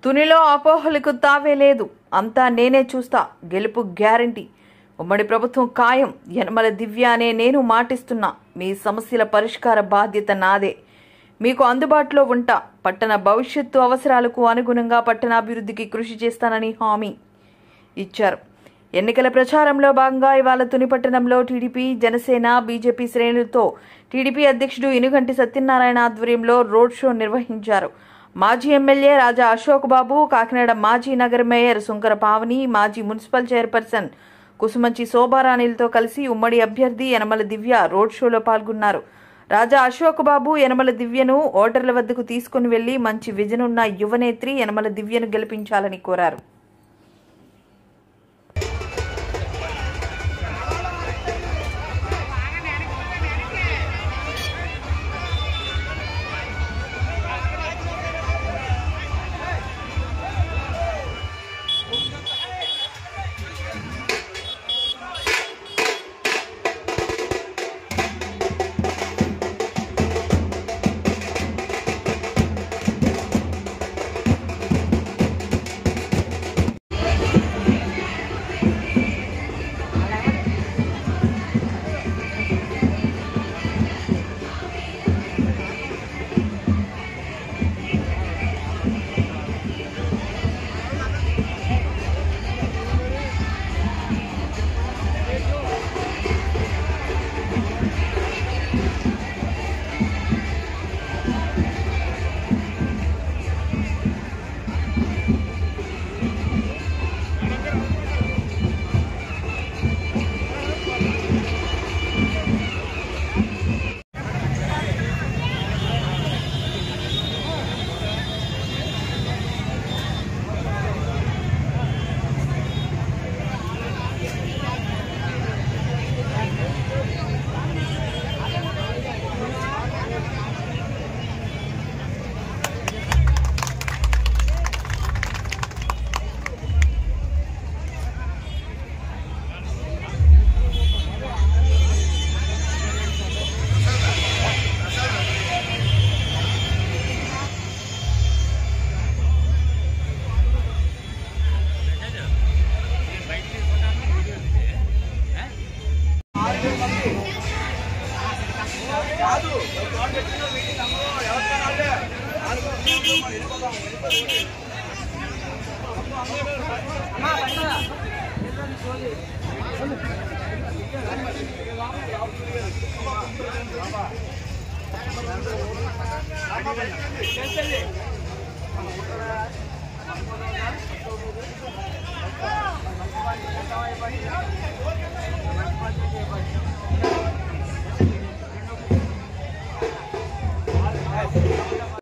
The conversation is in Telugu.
తునిలో అపోహలకు తావే లేదు. అంతా నేనే చూస్తా. గెలుపు గ్యారంటీ. ఉమ్మడి ప్రభుత్వం ఖాయం. యనమల దివ్య అనే నేను మాటిస్తున్నా. మీ సమస్యల పరిష్కార బాధ్యత నాదే. మీకు అందుబాటులో ఉంటా. పట్టణ భవిష్యత్తు అవసరాలకు అనుగుణంగా పట్టణాభివృద్ధికి కృషి చేస్తానని హామీ ఇచ్చారు. ఎన్నికల ప్రచారంలో భాగంగా ఇవాళ తుని పట్టణంలో టీడీపీ, జనసేన, బీజేపీ శ్రేణులతో టీడీపీ అధ్యక్షుడు ఇనుగంటి సత్యనారాయణ ఆధ్వర్యంలో రోడ్ షో నిర్వహించారు. మాజీ ఎమ్మెల్యే రాజా అశోక్ బాబు, కాకినాడ మాజీ నగర మేయర్ సుంకర పావని, మాజీ మున్సిపల్ చైర్పర్సన్ కుసుమంచి శోభారాణిలతో కలిసి ఉమ్మడి అభ్యర్థి యనమల దివ్య రోడ్ షోలో పాల్గొన్నారు. రాజా అశోక్ బాబు యనమల దివ్యను ఓటర్ల వద్దకు తీసుకుని వెళ్లి మంచి విజన్ ఉన్న యువనేత్రి యనమల దివ్యను గెలిపించాలని కోరారు. Gracias.